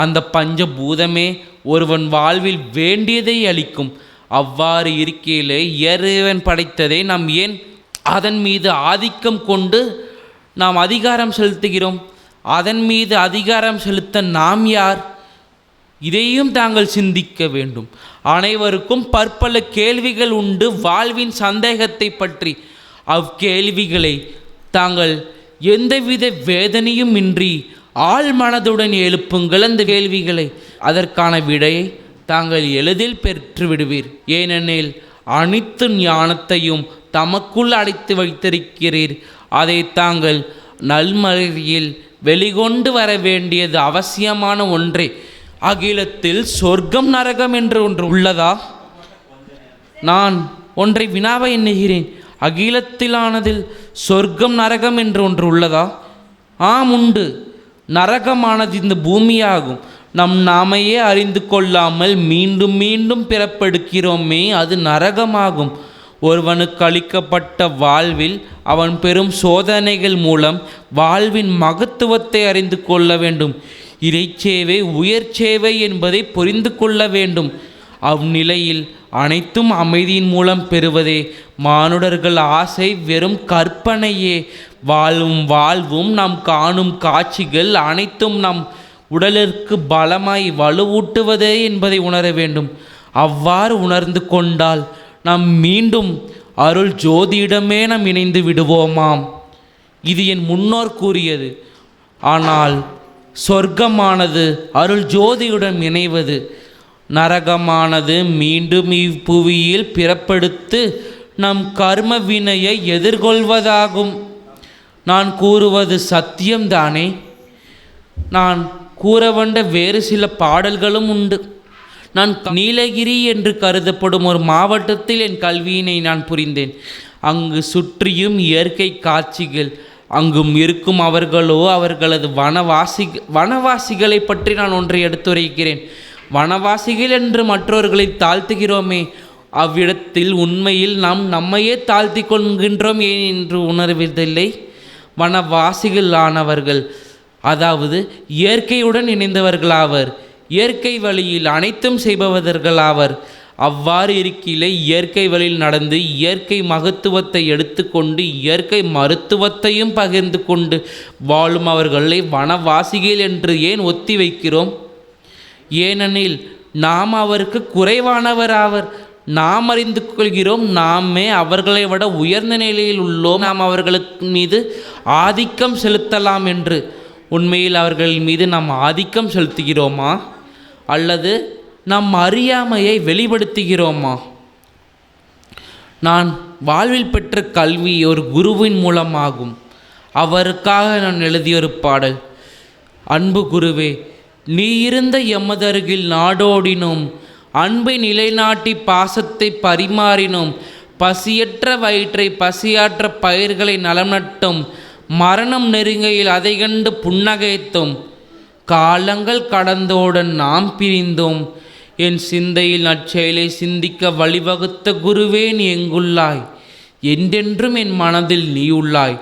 அந்த பஞ்சபூதமே ஒருவன் வாழ்வில் வேண்டியதை அளிக்கும். அவ்வாறு இருக்கையிலே இறைவன் படைத்ததை நாம் ஏன் அதன் மீது ஆதிக்கம் கொண்டு நாம் அதிகாரம் செலுத்துகிறோம்? அதன் மீது அதிகாரம் செலுத்த நாம் யார்? இதையும் தாங்கள் சிந்திக்க வேண்டும். அனைவருக்கும் பற்பல கேள்விகள் உண்டு வாழ்வின் சந்தேகத்தை பற்றி. அவ்கேள்விகளை தாங்கள் எந்தவித வேதனையும் இன்றி ஆழ் மனதுடன் எழுப்புங்கள். அந்த கேள்விகளை, அதற்கான விடையை தாங்கள் எளிதில் பெற்று விடுவீர். ஏனெனில் அனைத்து ஞானத்தையும் தமக்குள் அடைத்து வைத்திருக்கிறீர். அதை தாங்கள் நல்மறையில் வெளிக்கொண்டு வர வேண்டியது அவசியமான ஒன்றே. அகிலத்தில் சொர்க்கம் நரகம் என்று ஒன்று உள்ளதா? நான் ஒன்றை வினாவ எண்ணுகிறேன். அகிலத்திலானதில் சொர்க்கம் நரகம் என்று ஒன்று உள்ளதா? ஆம், உண்டு. நரகமானது இந்த பூமியாகும். நாமையே அறிந்து கொள்ளாமல் மீண்டும் மீண்டும் பிறப்பெடுக்கிறோமே, அது நரகமாகும். ஒருவனுக்கு அளிக்கப்பட்ட வாழ்வில் அவன் பெறும் சோதனைகள் மூலம் வாழ்வின் மகத்துவத்தை அறிந்து கொள்ள வேண்டும். இறைச்சேவை உயர்ச்சேவை என்பதை புரிந்து கொள்ள வேண்டும். அவ்நிலையில் அனைத்தும் அமைதியின் மூலம் பெறுவதே. மானுடர்கள் ஆசை வெறும் கற்பனையே. வாழ்வும் நாம் காணும் காட்சிகள் அனைத்தும் நம் உடலிற்கு பலமாய் வலுவூட்டுவதே என்பதை உணர வேண்டும். அவ்வாறு உணர்ந்து கொண்டால் நாம் மீண்டும் அருள் ஜோதியிடமே நாம் இணைந்து விடுவோமாம். இது என் முன்னோர் கூறியது. ஆனால் சொர்க்கமானது அருள் ஜோதியுடன் இணைவது, நரகமானது மீண்டும் இப்புவியில் பிறப்பெடுத்து நம் கர்ம வினையை எதிர்கொள்வதாகும். நான் கூறுவது சத்தியம்தானே? நான் கூற வந்த வேறு சில பாடல்களும் உண்டு. நான் நீலகிரி என்று கருதப்படும் ஒரு மாவட்டத்தில் என் கல்வியினை நான் புரிந்தேன். அங்கு சுற்றியும் இயற்கை காட்சிகள். அங்கும் இருக்கும் அவர்களோ அவர்களது வனவாசிகளை பற்றி நான் ஒன்றை எடுத்துரைக்கிறேன். வனவாசிகள் என்று மற்றவர்களை தாழ்த்துகிறோமே, அவ்விடத்தில் உண்மையில் நாம் நம்மையே தாழ்த்தி கொள்கின்றோம் ஏன் என்று உணர்வதில்லை. வனவாசிகள் ஆனவர்கள் அதாவது இயற்கையுடன் இணைந்தவர்களாவர், இயற்கை வழியில் அனைத்தும் செய்பவர்களாவர். அவ்வாறு இருக்கையிலே இயற்கை வழியில் நடந்து இயற்கை மகத்துவத்தை எடுத்துக்கொண்டு இயற்கை மருத்துவத்தையும் பகிர்ந்து கொண்டு வாழும் அவர்களை வனவாசிகள் என்று ஏன் ஒத்தி வைக்கிறோம்? ஏனெனில் நாம் அவருக்கு குறைவானவராவர். நாம் அறிந்து கொள்கிறோம் நாமே அவர்களை விட உயர்ந்த நிலையில் உள்ளோம், நாம் அவர்களுக்கு மீது ஆதிக்கம் செலுத்தலாம் என்று. உண்மையில் அவர்கள் மீது நாம் ஆதிக்கம் செலுத்துகிறோமா அல்லது நம் அறியாமையை வெளிப்படுத்துகிறோமா? நான் வாழ்வில் பெற்ற கல்வி ஒரு குருவின் மூலமாகும். அவருக்காக நான் எழுதிய ஒரு பாடல். அன்பு குருவே, நீ இருந்த எமதருகில் நாடோடினோம், அன்பை நிலைநாட்டி பாசத்தை பரிமாறினோம், பசியற்ற வயிற்றை பசியாற்ற பயிர்களை நலம் நட்டோம், மரணம் நெருங்கையில் அதை கண்டு புன்னகைத்தோம், காலங்கள் கடந்தோடன் நாம் பிரிந்தோம், என் சிந்தையில் நற்செயலை சிந்திக்க வழிவகுத்த குருவே நீ எங்குள்ளாய், என்றென்றும் என் மனதில் நீ உள்ளாய்.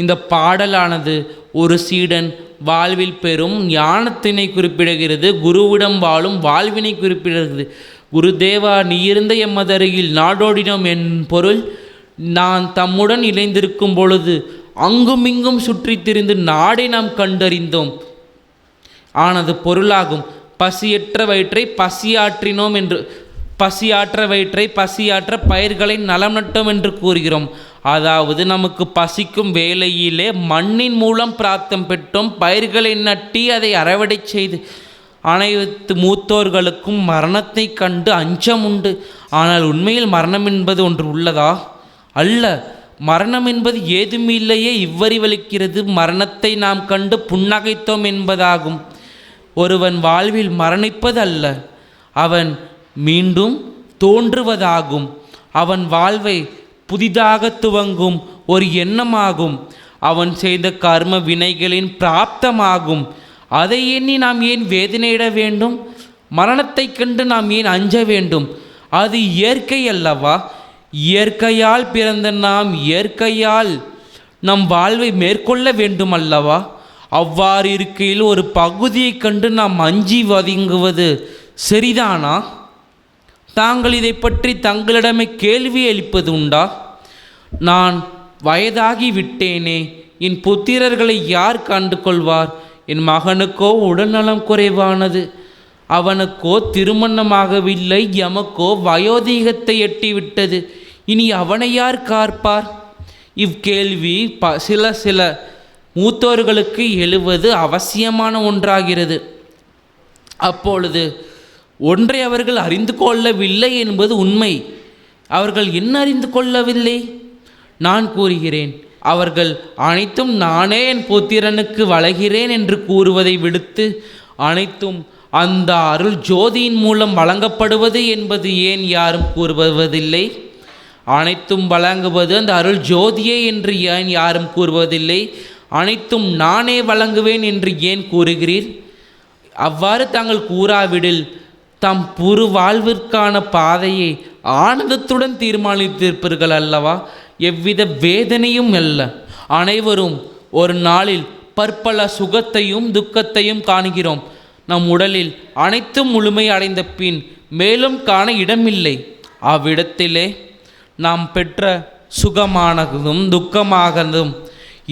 இந்த பாடலானது ஒரு சீடன் வாழ்வில் பெறும் ஞானத்தினை குறிப்பிடுகிறது, குருவிடம் வாழும் வாழ்வினை குறிப்பிடுகிறது. குருதேவா, நீ இருந்த எம்மதருகில் நாடோடினோம் என் பொருள், நான் தம்முடன் இணைந்திருக்கும் பொழுது அங்குமிங்கும் சுற்றி திரிந்து நாடை நாம் கண்டறிந்தோம் ஆனது பொருளாகும். பசியற்ற வயிற்றை பசியாற்றினோம் என்று, பசியாற்ற வயிற்றை பசியாற்ற பயிர்களை நலம் நட்டோம் என்று கூறுகிறோம். அதாவது நமக்கு பசிக்கும் வேளையிலே மண்ணின் மூலம் பிரார்த்தம் பெற்றோம், பயிர்களை நட்டி அதை அறுவடை செய்து. அனைத்து மூத்தோர்களுக்கும் மரணத்தை கண்டு அஞ்சம் உண்டு. ஆனால் உண்மையில் மரணம் என்பது ஒன்று உள்ளதா? அல்ல. மரணம் என்பது ஏதுமில்லையே இவ்வறிவளிக்கிறது. மரணத்தை நாம் கண்டு புன்னகைத்தோம் என்பதாகும். ஒருவன் வாழ்வில் மரணிப்பது அல்ல, அவன் மீண்டும் தோன்றுவதாகும். அவன் வாழ்வை புதிதாக துவங்கும் ஒரு எண்ணமாகும். அவன் செய்த கர்ம வினைகளின் பிராப்தமாகும். அதை எண்ணி நாம் ஏன் வேதனையிட வேண்டும்? மரணத்தை கண்டு நாம் ஏன் அஞ்ச வேண்டும்? அது இயற்கை அல்லவா? இயற்கையால் பிறந்த நாம் இயற்கையால் நம் வாழ்வை மேற்கொள்ள வேண்டும் அல்லவா? அவ்வாறு இருக்கையில் ஒரு பகுதியை கண்டு நாம் அஞ்சி வதங்குவது சரிதானா? தாங்கள் இதை பற்றி தங்களிடமே கேள்வி எழுப்பது உண்டா? நான் வயதாகி விட்டேனே, என் புத்திரர்களை யார் கண்டு கொள்வார்? என் மகனுக்கோ உடல்நலம் குறைவானது, அவனுக்கோ திருமணமாகவில்லை, எமக்கோ வயோதிகத்தை எட்டிவிட்டது. இனி அவனை யார் காப்பார்? இவ்கேள்வி சில மூத்தோர்களுக்கு எழுவது அவசியமான ஒன்றாகிறது. அப்பொழுது ஒன்றை அவர்கள் அறிந்து கொள்ளவில்லை என்பது உண்மை. அவர்கள் என்ன அறிந்து கொள்ளவில்லை? நான் கூறுகிறேன். அவர்கள் அனைத்தும் நானே என் புத்திரனுக்கு வழங்குகிறேன் என்று கூறுவதை விடுத்து, அனைத்தும் அந்த அருள் ஜோதியின் மூலம் வழங்கப்படுவது என்பது ஏன் யாரும் கூறுவதில்லை? அனைத்தும் வழங்குவது அந்த அருள் ஜோதியே என்று ஏன் யாரும் கூறுவதில்லை? அனைத்தும் நானே வழங்குவேன் என்று ஏன் கூறுகிறீர்? அவ்வாறு தாங்கள் கூறாவிடில் தம் புறு வாழ்விற்கான பாதையை ஆனந்தத்துடன் தீர்மானித்திருப்பீர்கள் அல்லவா? எவ்வித வேதனையும் அல்ல. அனைவரும் ஒரு நாளில் பற்பல சுகத்தையும் துக்கத்தையும் காண்கிறோம். நம் உடலில் அனைத்தும் முழுமை அடைந்த பின் மேலும் காண இடமில்லை. அவ்விடத்திலே நாம் பெற்ற சுகமானதும் துக்கமானதும்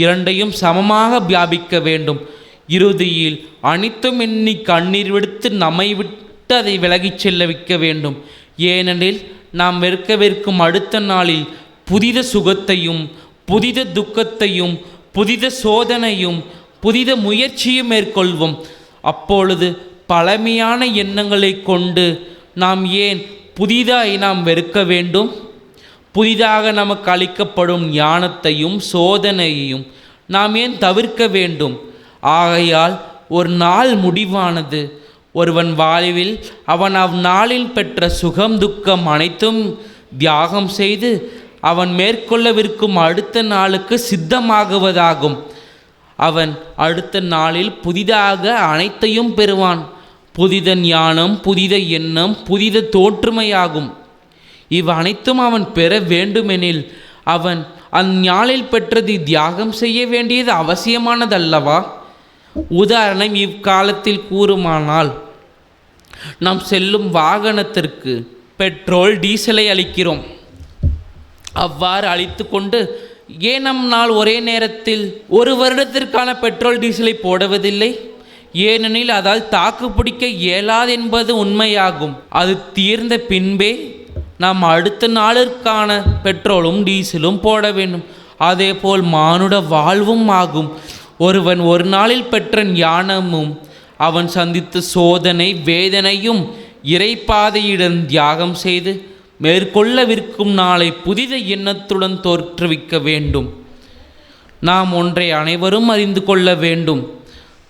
இரண்டையும் சமமாக வியாபிக்க வேண்டும். இறுதியில் அனைத்தும் எண்ணி கண்ணீர் விடுத்து நம்மை விட்டு அதை விலகிச் செல்ல வைக்க வேண்டும். ஏனெனில் நாம் வெறுக்கும் அடுத்த நாளில் புதித சுகத்தையும் புதித துக்கத்தையும் புதித சோதனையும் புதித முயற்சியும் மேற்கொள்வோம். அப்பொழுது பழமையான எண்ணங்களை கொண்டு நாம் ஏன் புதிதாய் நாம் வெறுக்க வேண்டும்? புதிதாக நமக்கு அளிக்கப்படும் ஞானத்தையும் சோதனையையும் நாம் ஏன் தவிர்க்க வேண்டும்? ஆகையால் ஒரு நாள் முடிவானது. ஒருவன் வாழ்வில் அவன் அந்நாளில் பெற்ற சுகம் துக்கம் அனைத்தும் தியாகம் செய்து அவன் மேற்கொள்ளவிருக்கும் அடுத்த நாளுக்கு சித்தமாகுவதாகும். அவன் அடுத்த நாளில் புதிதாக அனைத்தையும் பெறுவான். புதித ஞானம், புதித எண்ணம், புதித தோற்றுமையாகும். இவ் அனைத்தும் அவன் பெற வேண்டுமெனில் அவன் அந்நாளில் பெற்றது தியாகம் செய்ய வேண்டியது அவசியமானதல்லவா? உதாரணம் இக்காலத்தில் கூறுமானால், நாம் செல்லும் வாகனத்திற்கு பெட்ரோல் டீசலை அளிக்கிறோம். அவ்வாறு அளித்து கொண்டு ஏன் நம்மால் ஒரே நேரத்தில் ஒரு வருடத்திற்கான பெட்ரோல் டீசலை போடுவதில்லை? ஏனெனில் அதால் தாக்கு பிடிக்க இயலாது என்பது உண்மையாகும். அது தீர்ந்த பின்பே நாம் அடுத்த நாளிற்கான பெட்ரோலும் டீசலும் போட வேண்டும். அதேபோல் மானுட வாழ்வும் ஆகும். ஒருவன் ஒரு நாளில் பெற்ற ஞானமும் அவன் சந்தித்த சோதனை வேதனையும் இறைப்பாதையிடம் தியாகம் செய்து மேற்கொள்ளவிருக்கும் நாளை புதித எண்ணத்துடன் தோற்றுவிக்க வேண்டும். நாம் ஒன்றை அனைவரும் அறிந்து கொள்ள வேண்டும்.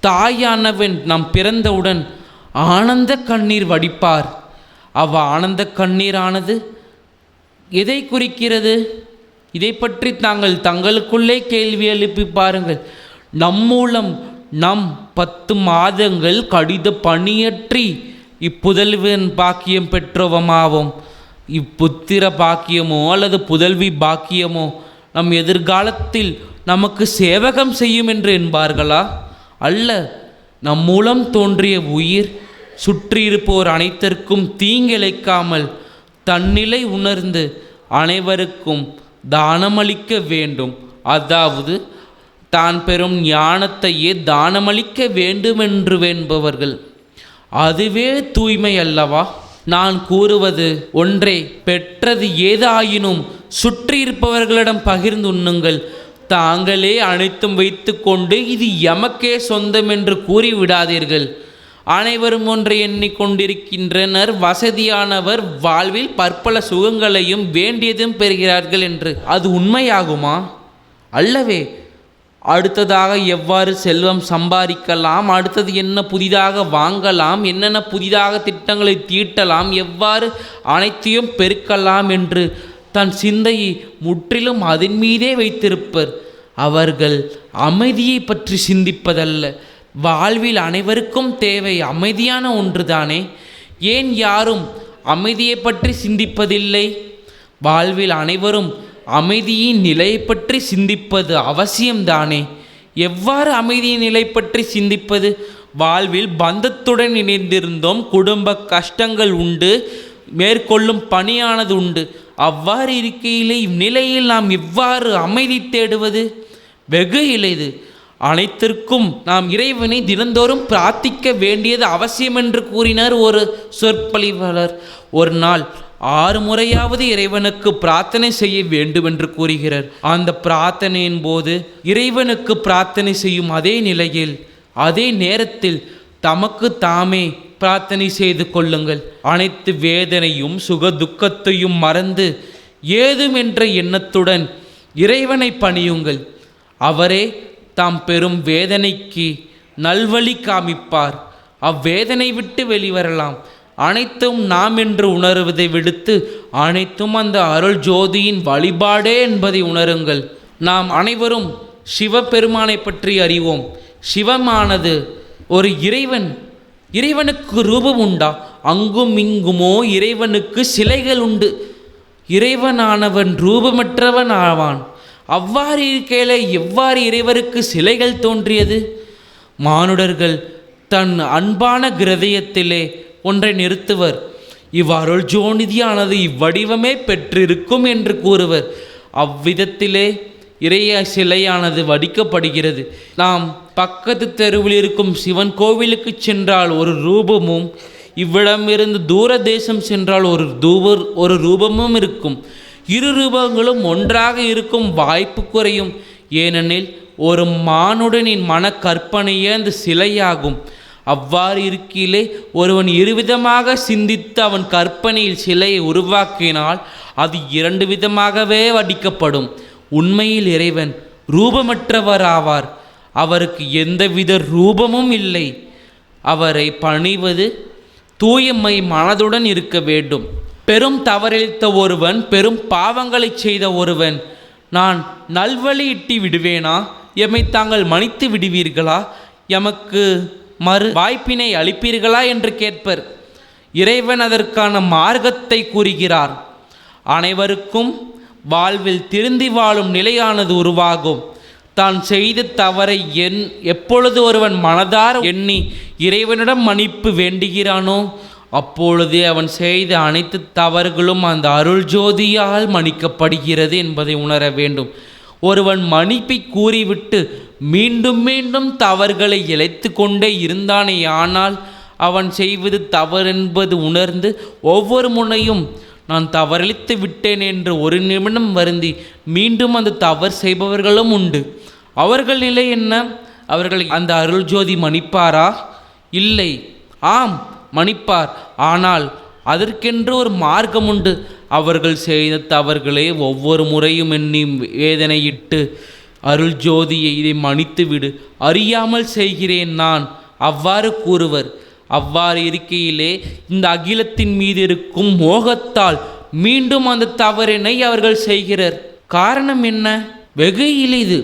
தாயானவன் நாம் பிறந்தவுடன் ஆனந்த கண்ணீர் வடிப்பார். ஆனந்த கண்ணீரானது எதை குறிக்கிறது? இதை பற்றி தங்களுக்குள்ளே கேள்வி எழுப்பி பாருங்கள். மூலம் நம் 10 மாதங்கள் கடித பணியற்றி இப்புதல்வன் பாக்கியம் பெற்றவமாவோம். இப்புத்திர பாக்கியமோ அல்லது புதல்வி பாக்கியமோ நம் எதிர்காலத்தில் நமக்கு சேவகம் செய்யும் என்று என்பார்களா? அல்ல. நம் மூலம் தோன்றிய உயிர் சுற்றியிருப்போர் அனைத்திற்கும் தீங்கிழைக்காமல் தன்னிலை உணர்ந்து அனைவருக்கும் தானமளிக்க வேண்டும். அதாவது தான் பெறும் ஞானத்தையே தானமளிக்க வேண்டுமென்று வேண்டுபவர்கள். அதுவே தூய்மை அல்லவா? நான் கூறுவது ஒன்றே, பெற்றது ஏதாயினும் சுற்றியிருப்பவர்களிடம் பகிர்ந்து உண்ணுங்கள். தாங்களே அனைத்தும் வைத்து கொண்டு இது எமக்கே சொந்தம் என்று கூறிவிடாதீர்கள். அனைவரும் ஒன்றை எண்ணிக்கொண்டிருக்கின்றனர். வசதியானவர் வாழ்வில் பற்பல சுகங்களையும் வேண்டியதும் பெறுகிறார்கள் என்று. அது உண்மையாகுமா? அல்லவே. அடுத்ததாக எவ்வாறு செல்வம் சம்பாதிக்கலாம், அடுத்தது என்ன புதிதாக வாங்கலாம், என்னென்ன புதிதாக திட்டங்களை தீட்டலாம், எவ்வாறு அனைத்தையும் பெருக்கலாம் என்று தன் சிந்தையை முற்றிலும் அதன் மீதே வைத்திருப்பர். அவர்கள் அமைதியை பற்றி சிந்திப்பதல்ல. வாழ்வில் அனைவருக்கும் தேவை அமைதியான ஒன்றுதானே. ஏன் யாரும் அமைதியை பற்றி சிந்திப்பதில்லை? வாழ்வில் அனைவரும் அமைதியின் நிலை பற்றி சிந்திப்பது அவசியம்தானே. எவ்வாறு அமைதியின் நிலை பற்றி சிந்திப்பது? வாழ்வில் பந்தத்துடன் இணைந்திருந்தோம். குடும்ப கஷ்டங்கள் உண்டு, மேற்கொள்ளும் பணியானது உண்டு. அவ்வாறு இருக்கையிலே இந்நிலையில் நாம் எவ்வாறு அமைதி தேடுவது? வெகு இளைது. அனைத்திற்கும் நாம் இறைவனை தினந்தோறும் பிரார்த்திக்க வேண்டியது அவசியம் என்று கூறினார் ஒரு சொற்பொழிவாளர். ஒரு நாள் 6 முறையாவது இறைவனுக்கு பிரார்த்தனை செய்ய வேண்டும் என்று கூறுகிறார். அந்த பிரார்த்தனையின் போது இறைவனுக்கு பிரார்த்தனை செய்யும் அதே நிலையில் அதே நேரத்தில் தமக்கு தாமே பிரார்த்தனை செய்து கொள்ளுங்கள். அனைத்து வேதனையும் சுக துக்கத்தையும் மறந்து ஏதும் என்ற எண்ணத்துடன் இறைவனை பணியுங்கள். அவரே தாம் பெறும் வேதனைக்கு நல்வழி காமிப்பார். அவ்வேதனை விட்டு வெளிவரலாம். அனைத்தும் நாம் என்று உணர்வதை விடுத்து அனைத்தும் அந்த அருள் ஜோதியின் வழிபாடே என்பதை உணருங்கள். நாம் அனைவரும் சிவபெருமானை பற்றி அறிவோம். சிவமானது ஒரு இறைவன். இறைவனுக்கு ரூபம் உண்டா? அங்கும் இங்குமோ இறைவனுக்கு சிலைகள் உண்டு. இறைவனானவன் ரூபமற்றவன் ஆவான். அவ்வாறு இருக்கையில எவ்வாறு இறைவருக்கு சிலைகள் தோன்றியது? மானுடர்கள் தன் அன்பான கிரதயத்திலே ஒன்றை நிறுத்துவர். இவ்வருள் ஜோனிதியானது இவ்வடிவமே பெற்றிருக்கும் என்று கூறுவர். அவ்விதத்திலே இறைய சிலையானது வடிக்கப்படுகிறது. நாம் பக்கத்து தெருவில் இருக்கும் சிவன் கோவிலுக்கு சென்றால் ஒரு ரூபமும், இவ்விடமிருந்து தூர தேசம் சென்றால் ஒரு ரூபமும் இருக்கும். இரு ரூபங்களும் ஒன்றாக இருக்கும் வாய்ப்பு குறையும். ஏனெனில் ஒரு மானுடனின் மன கற்பனையே அந்த சிலையாகும். அவ்வாறு இருக்கையிலே ஒருவன் இருவிதமாக சிந்தித்து அவன் கற்பனையில் சிலையை உருவாக்கினால் அது 2 விதமாகவே வடிக்கப்படும். உண்மையில் இறைவன் ரூபமற்றவர் ஆவார். அவருக்கு எந்தவித ரூபமும் இல்லை. அவரை பணிவது தூயமை மனதுடன் இருக்க வேண்டும். பெரும் தவறிழைத்த ஒருவன், பெரும் பாவங்களை செய்த ஒருவன், நான் நல்வழி இட்டி விடுவேனா? எம்மை தாங்கள் மன்னித்து விடுவீர்களா? எமக்கு மறு வாய்ப்பினை அளிப்பீர்களா என்று கேட்பர். இறைவன் அதற்கான மார்க்கத்தை கூறுகிறார். அனைவருக்கும் வாழ்வில் திருந்தி வாழும் நிலையானது உருவாகும். தான் செய்த தவறை எப்பொழுது ஒருவன் மனதார எண்ணி இறைவனிடம் மன்னிப்பு வேண்டுகிறானோ அப்பொழுதே அவன் செய்த அனைத்து தவறுகளும் அந்த அருள் ஜோதியால் மன்னிக்கப்படுகிறது என்பதை உணர வேண்டும். ஒருவன் மன்னிப்பை கூறிவிட்டு மீண்டும் மீண்டும் தவறுகளை இழைத்து கொண்டே இருந்தானே ஆனால் அவன் செய்வது தவறென்பது உணர்ந்து ஒவ்வொரு முறையும் நான் தவறளித்து விட்டேன் என்று ஒரு நிமிடம் வருந்தி மீண்டும் அந்த தவறு செய்பவர்களும் உண்டு. அவர்கள் நிலை என்ன? அவர்கள் அந்த அருள் ஜோதி மன்னிப்பாரா? இல்லை. ஆம், மன்னிப்பார். ஆனால் அதற்கென்று ஒரு மார்க்கம் உண்டு. அவர்கள் செய்த தவறுகளை ஒவ்வொரு முறையும் எண்ணி வேதனையிட்டு அருள் ஜோதியை இதை மன்னித்து விடு, அறியாமல் செய்கிறேன் நான், அவ்வாறு கூறுவர். அவ்வாறு இருக்கையிலே இந்த அகிலத்தின் மீது இருக்கும் மோகத்தால் மீண்டும் அந்த தவறினை அவர்கள் செய்கிறார். காரணம் என்ன? வெகு எளிது.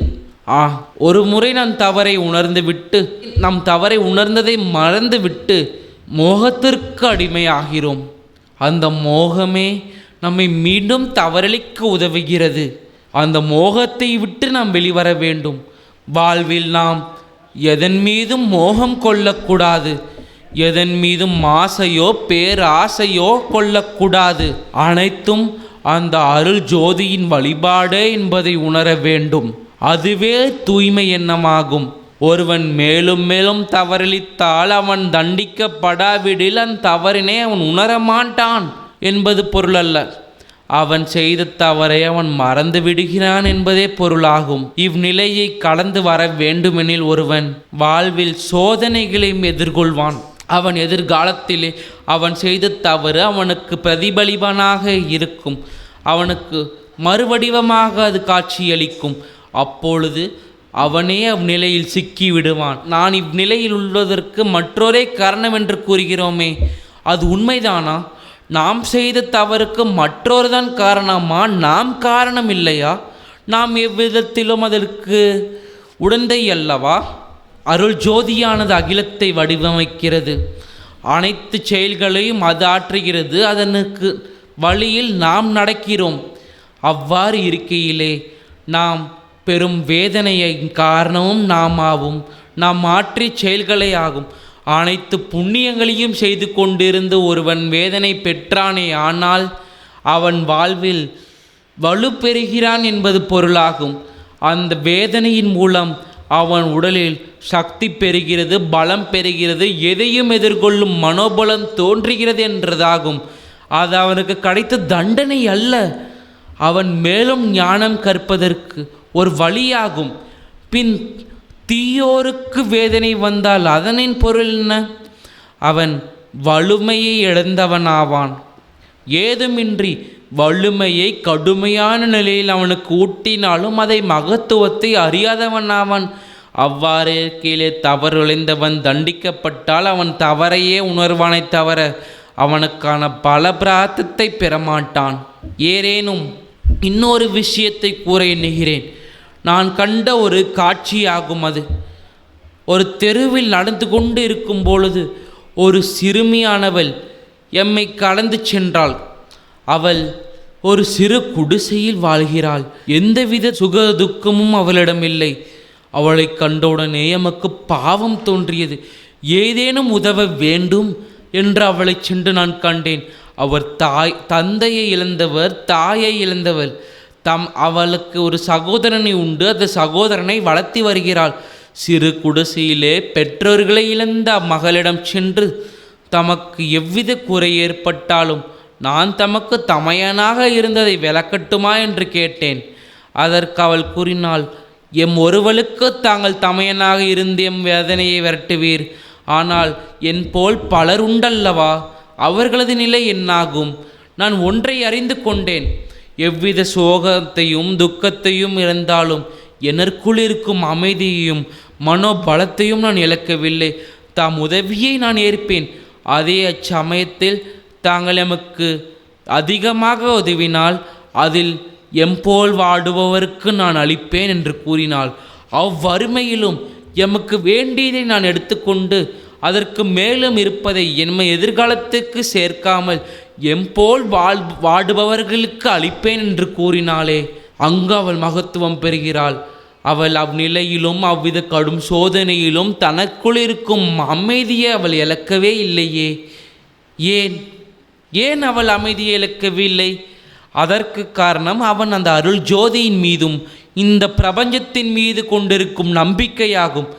ஒரு முறை நாம் தவறை உணர்ந்து விட்டு நம் தவறை உணர்ந்ததை மறந்து விட்டு மோகத்திற்கு அடிமையாகிறோம். அந்த மோகமே நம்மை மீண்டும் தவறளிக்க உதவுகிறது. அந்த மோகத்தை விட்டு நாம் வெளிவர வேண்டும். வாழ்வில் நாம் எதன் மீதும் மோகம் கொள்ளக்கூடாது. எதன் மீதும் ஆசையோ பேராசையோ கொள்ளக்கூடாது. அனைத்தும் அந்த அருள் ஜோதியின் வழிபாடே என்பதை உணர வேண்டும். அதுவே தூய்மை எண்ணமாகும். ஒருவன் மேலும் மேலும் தவறளித்தால் அவன் தண்டிக்கப்படாவிடில் அந்த தவறினை அவன் உணரமாட்டான் என்பது பொருள் அல்ல. அவன் செய்த தவறை அவன் மறந்து விடுகிறான் என்பதே பொருளாகும். இவ்நிலையை கடந்து வர வேண்டுமெனில் ஒருவன் வாழ்வில் சோதனைகளையும் எதிர்கொள்வான். அவன் எதிர்காலத்திலே அவன் செய்த தவறு அவனுக்கு பிரதிபலிப்பனாக இருக்கும். அவனுக்கு மறுவடிவமாக அது காட்சியளிக்கும். அப்பொழுது அவனே அவ்நிலையில் சிக்கி விடுவான். நான் இவ்நிலையில் உள்ளதற்கு மற்றொரே காரணம் என்று கூறுகிறோமே, அது உண்மைதானா? நாம் செய்த தவறுக்கு மற்றொருதான் காரணமா? நாம் காரணம் இல்லையா? நாம் எவ்விதத்திலும் அதற்கு உடந்தை அல்லவா? அருள் ஜோதியானது அகிலத்தை வடிவமைக்கிறது. அனைத்து செயல்களையும் அது ஆற்றுகிறது. அதனுக்கு வழியில் நாம் நடக்கிறோம். அவ்வாறு இருக்கையிலே நாம் பெரும் வேதனையின் காரணமும் நாம் ஆகும். நாம் மாற்றி செயல்களே ஆகும். அனைத்து புண்ணியங்களையும் செய்து கொண்டிருந்து ஒருவன் வேதனை பெற்றானே ஆனால் அவன் வாழ்வில் வலு பெறுகிறான் என்பது பொருளாகும். அந்த வேதனையின் மூலம் அவன் உடலில் சக்தி பெறுகிறது, பலம் பெறுகிறது, எதையும் எதிர்கொள்ளும் மனோபலம் தோன்றுகிறது என்றதாகும். அது அவனுக்கு கிடைத்த தண்டனை அல்ல, அவன் மேலும் ஞானம் கற்பதற்கு ஒரு வழியாகும். பின் தீயோருக்கு வேதனை வந்தால் அதனின் பொருள் என்ன? அவன் வலிமையை இழந்தவனாவான். ஏதுமின்றி வலிமையை கடுமையான நிலையில் அவனுக்கு ஊட்டினாலும் அதை மகத்துவத்தை அறியாதவனாவான். அவ்வாறு கீழே தவறு விளைந்தவன் தண்டிக்கப்பட்டால் அவன் தவறையே உணர்வானை தவிர அவனுக்கான பல பிரார்த்தத்தை பெறமாட்டான். ஏறேனும் இன்னொரு விஷயத்தை கூற எண்ணுகிறேன். நான் கண்ட ஒரு காட்சியாகும் அது. ஒரு தெருவில் நடந்து கொண்டு இருக்கும் பொழுது ஒரு சிறுமியானவள் எம்மை கடந்து சென்றாள். அவள் ஒரு சிறு குடிசையில் வாழ்கிறாள். எந்தவித சுக துக்கமும் அவளிடம் இல்லை. அவளை கண்டவுடனே எமக்கு பாவம் தோன்றியது. ஏதேனும் உதவ வேண்டும் என்று அவளை சென்று நான் கண்டேன். அவர் தந்தையை இழந்தவர், தாயை இழந்தவர். அவளுக்கு ஒரு சகோதரனை உண்டு. அந்த சகோதரனை வளர்த்தி வருகிறாள். சிறு குடிசையிலே பெற்றோர்களை இழந்த மகளிடம் சென்று தமக்கு எவ்வித குறை ஏற்பட்டாலும் நான் தமக்கு தமையனாக இருந்ததை விளக்கட்டுமா என்று கேட்டேன். அதற்கு அவள் கூறினாள், எம் ஒருவளுக்கு தாங்கள் தமையனாக இருந்து எம் வேதனையை விரட்டுவீர். ஆனால் என் போல் பலர் உண்டல்லவா, அவர்களது நிலை என்னாகும்? நான் ஒன்றை அறிந்து கொண்டேன். எவ்வித சோகத்தையும் துக்கத்தையும் இருந்தாலும் எனக்குள் இருக்கும் அமைதியையும் மனோபலத்தையும் நான் இழக்கவில்லை. தாம் உதவியை நான் ஏற்பேன். அதே அச்சமயத்தில் தாங்கள் எமக்கு அதிகமாக உதவினால் அதில் எம்போல் வாடுபவருக்கு நான் அளிப்பேன் என்று கூறினாள். அவ்வறுமையிலும் எமக்கு வேண்டியதை நான் எடுத்துக்கொண்டு அதற்கு மேலும் இருப்பதை என்மை எதிர்காலத்துக்கு சேர்க்காமல் எம்போல் வாடுபவர்களுக்கு அளிப்பேன் என்று கூறினாளே, அங்கு அவள் மகத்துவம் பெறுகிறாள். அவள் அவ்நிலையிலும் அவ்வித கடும் சோதனையிலும் தனக்குள் இருக்கும் அமைதியை அவள் இழக்கவே இல்லையே. ஏன் அவள் அமைதியை இழக்கவில்லை? அதற்கு காரணம் அவன் அந்த அருள் ஜோதியின் மீதும் இந்த பிரபஞ்சத்தின் மீது கொண்டிருக்கும் நம்பிக்கையாகும்.